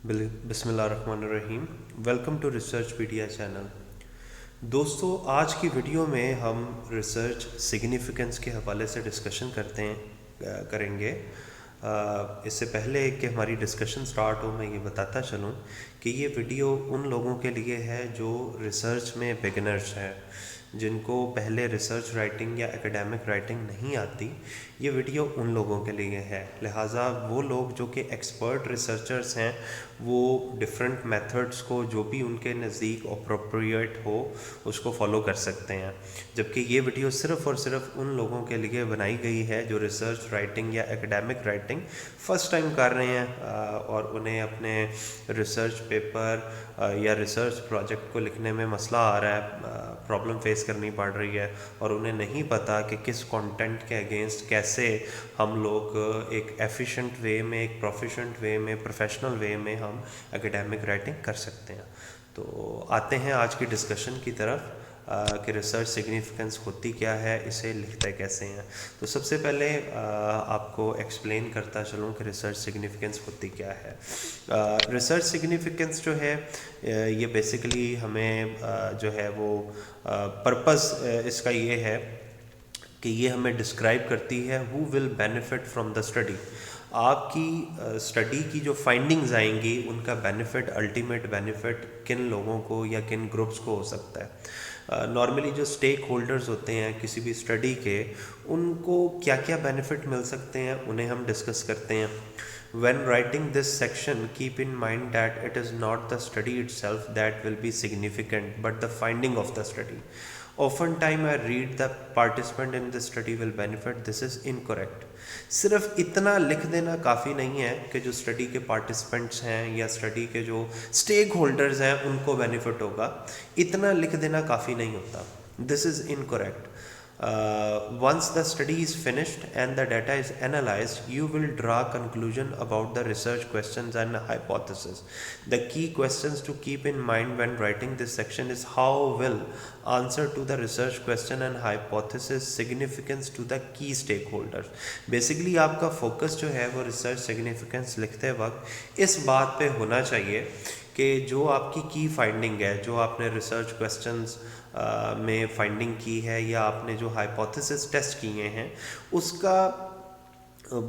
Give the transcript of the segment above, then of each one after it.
बिस्मिल्लाहिर्रहमानिर्रहीम। Welcome to Researchpedia channel. दोस्तों, आज की वीडियो में हम रिसर्च सिग्निफिकेंस के हवाले से डिस्कशन करेंगे। इससे पहले कि हमारी डिस्कशन स्टार्ट हो, मैं ये बताता चलूँ कि ये वीडियो उन लोगों के लिए है जो रिसर्च में बिगिनर्स हैं, जिनको पहले रिसर्च राइटिंग या एकेडमिक राइटिंग नहीं आती। ये वीडियो उन लोगों के लिए है। लिहाजा वो लोग जो कि एक्सपर्ट रिसर्चर्स हैं वो डिफरेंट मेथड्स को जो भी उनके नज़दीक अप्रोप्रिएट हो उसको फॉलो कर सकते हैं, जबकि ये वीडियो सिर्फ़ और सिर्फ उन लोगों के लिए बनाई गई है जो रिसर्च राइटिंग या एकेडमिक राइटिंग फ़र्स्ट टाइम कर रहे हैं और उन्हें अपने रिसर्च पेपर या रिसर्च प्रोजेक्ट को लिखने में मसला आ रहा है, प्रॉब्लम फेस करनी पड़ रही है और उन्हें नहीं पता कि किस कंटेंट के अगेंस्ट कैसे हम लोग एक एफिशिएंट वे में, एक प्रोफिशिएंट वे में, प्रोफेशनल वे में हम एकेडमिक राइटिंग कर सकते हैं। तो आते हैं आज की डिस्कशन की तरफ कि रिसर्च सिग्निफिकेंस होती क्या है, इसे लिखते कैसे हैं। तो सबसे पहले आपको एक्सप्लेन करता चलूँ कि रिसर्च सिग्निफिकेंस होती क्या है। रिसर्च सिग्निफिकेंस जो है ये बेसिकली हमें जो है वो पर्पस इसका ये है कि ये हमें डिस्क्राइब करती है who will benefit from the study. आपकी स्टडी की जो फाइंडिंग्स आएंगी उनका बेनिफिट, अल्टीमेट बेनिफिट किन लोगों को या किन ग्रुप्स को हो सकता है। नॉर्मली जो स्टेक होल्डर्स होते हैं किसी भी स्टडी के, उनको क्या क्या बेनिफिट मिल सकते हैं उन्हें हम डिस्कस करते हैं। When writing this section, keep in mind that it is not the study itself that will be significant, but the finding of the study. Oftentimes I read the participant in this study will benefit. This is incorrect. सिर्फ इतना लिख देना काफ़ी नहीं है कि जो study के पार्टिसिपेंट्स हैं या स्टडी के जो स्टेक होल्डर्स हैं उनको बेनिफिट होगा, इतना लिख देना काफ़ी नहीं होता। This is incorrect. Once the study is finished and the data is analyzed, you will draw conclusion about the research questions and hypothesis. The key questions to keep in mind when writing this section is how will answer to the research question and hypothesis significance to the key stakeholders. Basically आपका focus जो है वो research significance लिखते वक्त इस बात पे होना चाहिए कि जो आपकी की फाइंडिंग है, जो आपने रिसर्च क्वेश्चंस में फाइंडिंग की है या आपने जो हाइपोथेसिस टेस्ट किए हैं, उसका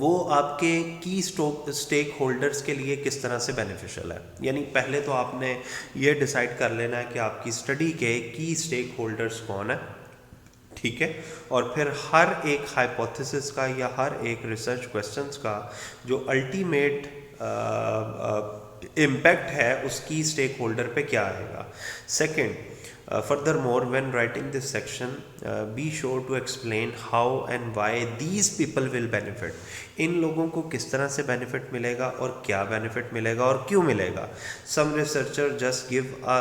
वो आपके की स्टेक होल्डर्स के लिए किस तरह से बेनिफिशियल है। यानी पहले तो आपने ये डिसाइड कर लेना है कि आपकी स्टडी के की स्टेक होल्डर्स कौन है, ठीक है, और फिर हर एक हाइपोथेसिस का या हर एक रिसर्च क्वेश्चंस का जो अल्टीमेट इम्पैक्ट है उसकी स्टेक होल्डर पे क्या आएगा। Second, furthermore, when writing this section, be sure to explain how and why these people will benefit. इन लोगों को किस तरह से बेनिफिट मिलेगा और क्या बेनिफिट मिलेगा और क्यों मिलेगा। Some researcher just give a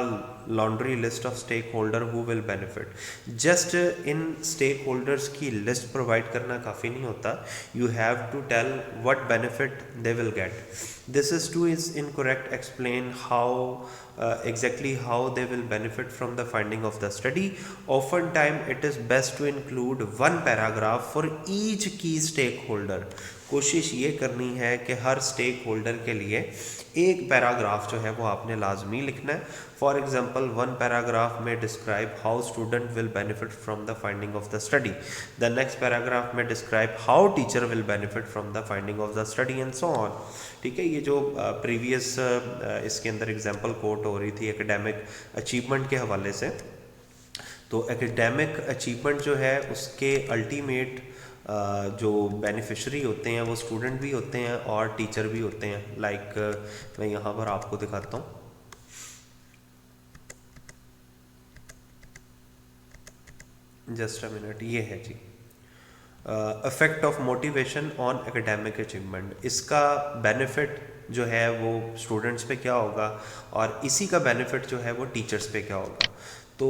laundry list of stakeholder who will benefit. Just इन स्टेक होल्डर्स की लिस्ट प्रोवाइड करना काफ़ी नहीं होता। You have to tell what benefit they will get. This is to is incorrect. Explain how exactly how they will benefit from the finding of the study. Oftentimes it is best to include one paragraph for each key stakeholder. कोशिश ये करनी है कि हर stake holder के लिए एक paragraph जो है वो आपने लाजमी लिखना है। फॉर एग्जाम्पल, वन पैराग्राफ में describe how student will benefit from the finding of the study. The next paragraph में describe how teacher will benefit from the finding of the study and so on. ठीक है, ये जो previous इसके अंदर example coat हो रही थी एकेडमिक अचीवमेंट के हवाले से, तो एकेडमिक अचीवमेंट जो है उसके अल्टीमेट जो बेनिफिशरी होते हैं वो स्टूडेंट भी होते हैं और टीचर भी होते हैं। लाइक मैं यहाँ पर आपको दिखाता हूँ। जस्ट अ मिनट, ये है जी effect of motivation on academic achievement. इसका बेनिफिट जो है वो स्टूडेंट्स पे क्या होगा और इसी का बेनिफिट जो है वो टीचर्स पे क्या होगा। तो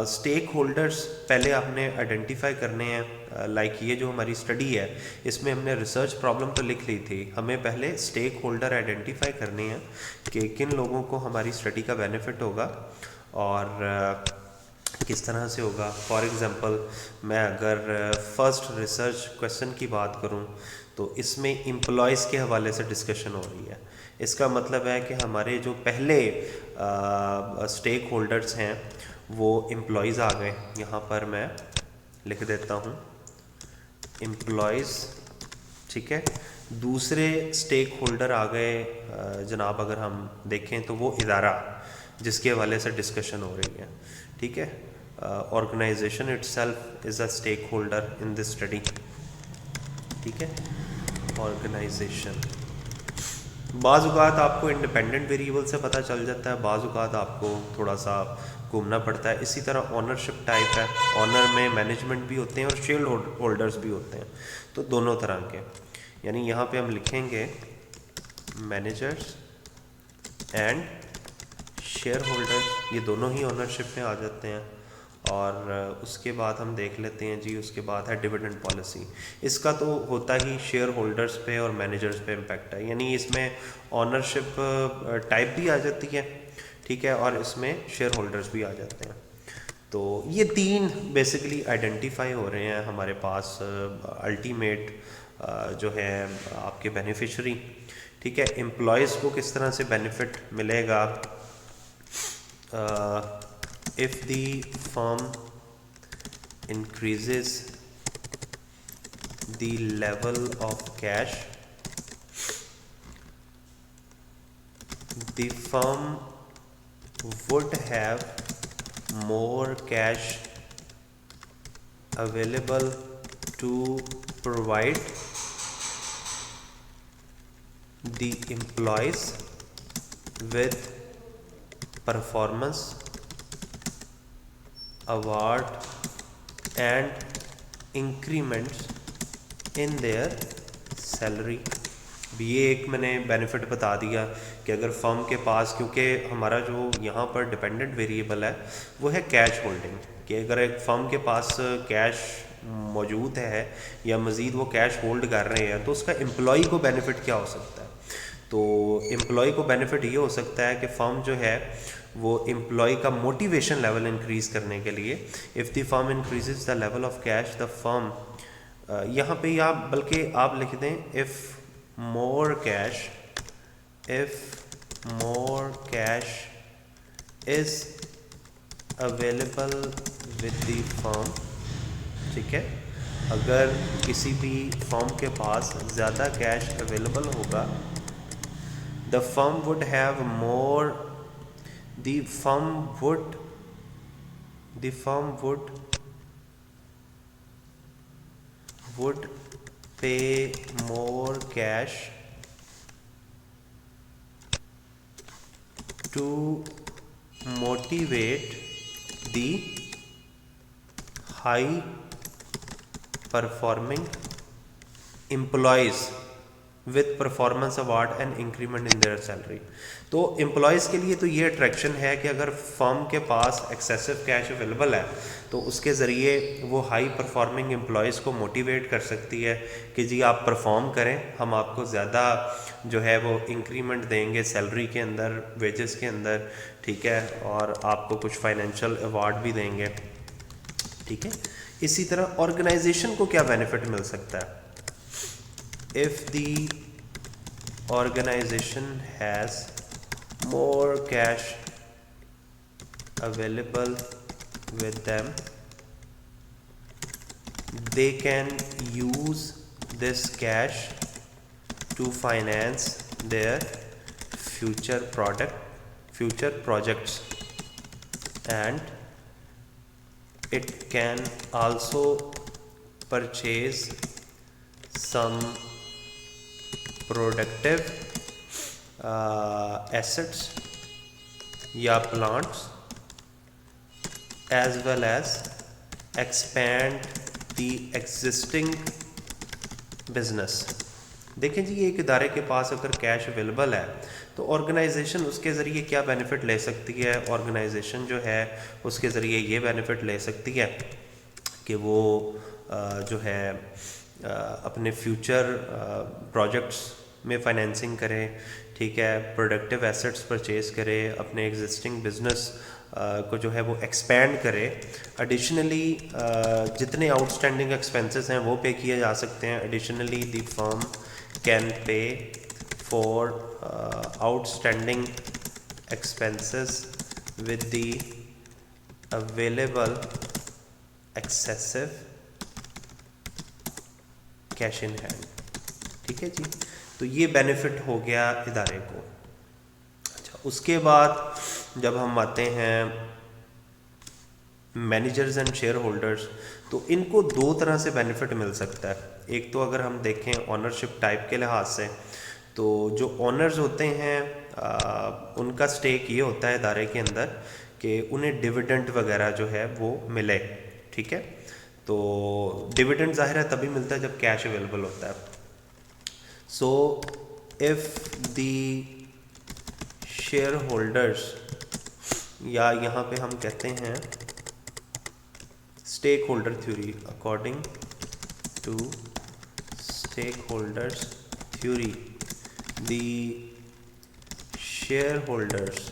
स्टेक होल्डर्स पहले आपने आइडेंटिफाई करने हैं। लाइक ये जो हमारी स्टडी है इसमें हमने रिसर्च प्रॉब्लम तो लिख ली थी, हमें पहले स्टेक होल्डर आइडेंटिफाई करने हैं कि किन लोगों को हमारी स्टडी का बेनिफिट होगा और किस तरह से होगा। फॉर एग्ज़ाम्पल, मैं अगर फर्स्ट रिसर्च क्वेश्चन की बात करूं तो इसमें एम्प्लॉयज़ के हवाले से डिस्कशन हो रही है। इसका मतलब है कि हमारे जो पहले स्टेक होल्डर्स हैं वो एम्प्लॉयज़ आ गए। यहाँ पर मैं लिख देता हूँ एम्प्लॉयज़, ठीक है। दूसरे स्टेक होल्डर आ गए जनाब, अगर हम देखें तो वो इदारा जिसके हवाले से डिस्कशन हो रही है, ठीक है। Organization itself is a stakeholder in this study, ठीक है। ऑर्गेनाइजेशन बाज़ औक़ात आपको इंडिपेंडेंट वेरिएबल से पता चल जाता है, बाज़ औक़ात आपको थोड़ा सा घूमना पड़ता है। इसी तरह ओनरशिप टाइप है, ऑनर में मैनेजमेंट भी होते हैं और शेयर होल्डर्स भी होते हैं, तो दोनों तरह के। यानी यहाँ पे हम लिखेंगे मैनेजर्स एंड शेयर होल्डर्स, ये दोनों ही ओनरशिप में आ जाते हैं। और उसके बाद हम देख लेते हैं जी, उसके बाद है डिविडेंड पॉलिसी। इसका तो होता ही शेयर होल्डर्स पे और मैनेजर्स पे इम्पैक्ट है, यानी इसमें ओनरशिप टाइप भी आ जाती है, ठीक है, और इसमें शेयर होल्डर्स भी आ जाते हैं। तो ये तीन बेसिकली आइडेंटिफाई हो रहे हैं हमारे पास अल्टीमेट जो है आपके बेनिफिशरी, ठीक है। एम्प्लॉयज़ को किस तरह से बेनिफिट मिलेगा, if the firm increases the level of cash, the firm would have more cash available to provide the employees with performance award and increments in their salary। भी ये एक मैंने बेनिफिट बता दिया कि अगर फर्म के पास, क्योंकि हमारा जो यहाँ पर डिपेंडेंट वेरिएबल है वो है कैश होल्डिंग, कि अगर एक फर्म के पास कैश मौजूद है या मज़ीद वो कैश होल्ड कर रहे हैं तो उसका एम्प्लॉई को बेनिफिट क्या हो सकता है। तो एम्प्लॉय को बेनिफिट ये हो सकता है कि फर्म जो है वो एम्प्लॉय का मोटिवेशन लेवल इंक्रीज़ करने के लिए, if the firm increases the level of cash the firm, यहाँ पे आप बल्कि आप लिख दें if more cash is available with the firm, ठीक है। अगर किसी भी फर्म के पास ज़्यादा कैश अवेलेबल होगा, the firm would have more, the firm would pay more cash to motivate the high performing employees with performance award and increment in their salary. तो employees के लिए तो ये अट्रैक्शन है कि अगर फर्म के पास एक्सेसिव कैश अवेलेबल है तो उसके ज़रिए वो हाई परफॉर्मिंग एम्प्लॉयज़ को मोटिवेट कर सकती है कि जी आप परफॉर्म करें, हम आपको ज़्यादा जो है वो इंक्रीमेंट देंगे सैलरी के अंदर, वेजेस के अंदर, ठीक है, और आपको कुछ फाइनेंशियल अवार्ड भी देंगे, ठीक है। इसी तरह ऑर्गेनाइजेशन को क्या बेनिफिट मिल सकता है, if the organization has more cash available with them, they can use this cash to finance their future projects, and it can also purchase some productive assets या plants as well as expand the existing business. देखें जी, एक इदारे के पास अगर cash available है तो organisation उसके ज़रिए क्या बेनिफिट ले सकती है। ऑर्गेनाइजेशन जो है उसके ज़रिए ये बेनिफिट ले सकती है कि वो जो है अपने फ्यूचर प्रोजेक्ट्स में फाइनेंसिंग करें, ठीक है, प्रोडक्टिव एसेट्स परचेज़ करें, अपने एग्जिस्टिंग बिजनेस को जो है वो एक्सपेंड करे। एडिशनली जितने आउटस्टैंडिंग एक्सपेंसेस हैं वो पे किए जा सकते हैं। Additionally the firm can pay for outstanding expenses with the available excessive cash in hand. ठीक है जी, तो ये बेनिफिट हो गया इदारे को। अच्छा, उसके बाद जब हम आते हैं मैनेजर्स एंड शेयर होल्डर्स, तो इनको दो तरह से बेनिफिट मिल सकता है। एक तो अगर हम देखें ऑनरशिप टाइप के लिहाज से, तो जो ओनर्स होते हैं उनका स्टेक ये होता है इदारे के अंदर कि उन्हें डिविडेंड वगैरह जो है वो मिले। ठीक है, तो डिविडेंड जाहिर है तभी मिलता है जब कैश अवेलेबल होता है। So if the shareholders, या यहाँ पे हम कहते हैं stakeholder theory, according to stakeholders theory the shareholders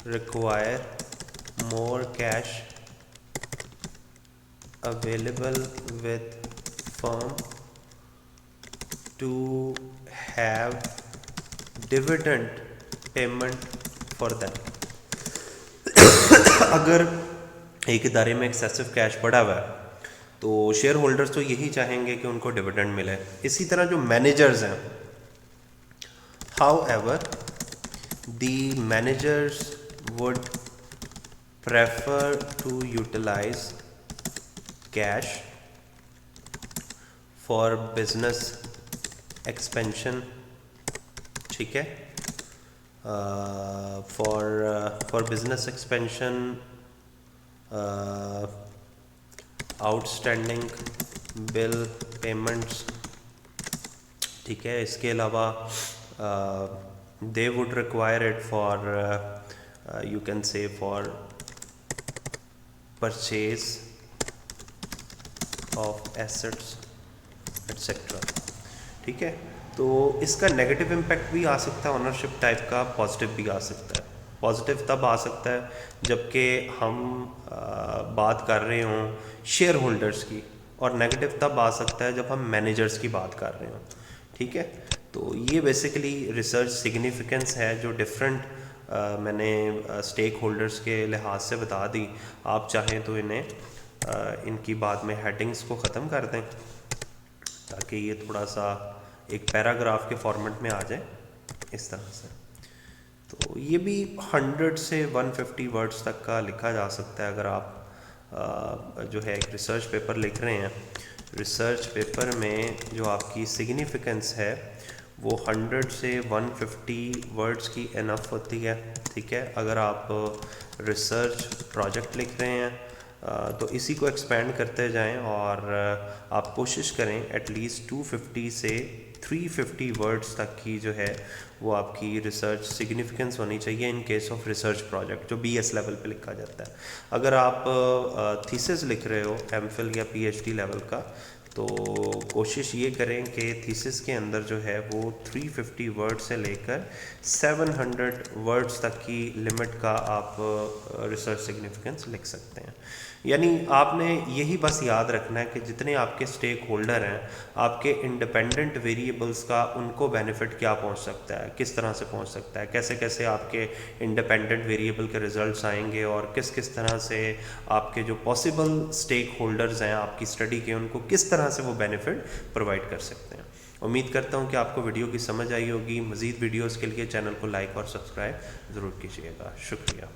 require more cash available with firm to have dividend payment for them। अगर एक इदारे में एक्सेसिव कैश पड़ा हुआ है तो शेयर होल्डर्स तो यही चाहेंगे कि उनको डिविडेंड मिले। इसी तरह जो मैनेजर्स हैं, however the managers would prefer to utilize cash for business expansion। ठीक है, for business expansion, outstanding bill payments। ठीक है, इसके अलावा they would require it for you can say for purchase of assets etc। ठीक है, तो इसका नेगेटिव इम्पैक्ट भी आ सकता है ओनरशिप टाइप का, पॉजिटिव भी आ सकता है। पॉजिटिव तब आ सकता है जबकि हम बात कर रहे हों शेयर होल्डर्स की, और नेगेटिव तब आ सकता है जब हम मैनेजर्स की बात कर रहे हों। ठीक है, तो ये बेसिकली रिसर्च सिग्निफिकेंस है जो डिफरेंट मैंने स्टेक होल्डर्स के लिहाज से बता दी। आप चाहें तो इन्हें इनकी बाद में हेडिंग्स को ख़त्म कर दें ताकि ये थोड़ा सा एक पैराग्राफ के फॉर्मेट में आ जाए इस तरह से। तो ये भी 100 से 150 वर्ड्स तक का लिखा जा सकता है। अगर आप जो है एक रिसर्च पेपर लिख रहे हैं, रिसर्च पेपर में जो आपकी सिग्निफिकेंस है वो 100 से 150 वर्ड्स की इनफ होती है। ठीक है, अगर आप रिसर्च प्रोजेक्ट लिख रहे हैं तो इसी को एक्सपेंड करते जाएं और आप कोशिश करें एटलीस्ट 250 से 350 वर्ड्स तक की जो है वो आपकी रिसर्च सिग्निफिकेंस होनी चाहिए in case of research project जो BS लेवल पे लिखा जाता है। अगर आप थीसिस लिख रहे हो MPhil या PhD लेवल का, तो कोशिश ये करें कि थीसिस के अंदर जो है वो 350 वर्ड से लेकर 700 वर्ड्स तक की लिमिट का आप रिसर्च सिग्निफिकेंस लिख सकते हैं। यानी आपने यही बस याद रखना है कि जितने आपके स्टेक होल्डर हैं, आपके इंडिपेंडेंट वेरिएबल्स का उनको बेनिफिट क्या पहुंच सकता है, किस तरह से पहुंच सकता है, कैसे कैसे आपके इंडिपेंडेंट वेरिएबल के रिजल्ट्स आएंगे और किस किस तरह से आपके जो पॉसिबल स्टेक होल्डर्स हैं आपकी स्टडी के, उनको किस तरह से वो बेनिफिट प्रोवाइड कर सकते हैं। उम्मीद करता हूँ कि आपको वीडियो की समझ आई होगी। मज़ीद वीडियोज़ के लिए चैनल को लाइक और सब्सक्राइब ज़रूर कीजिएगा। शुक्रिया।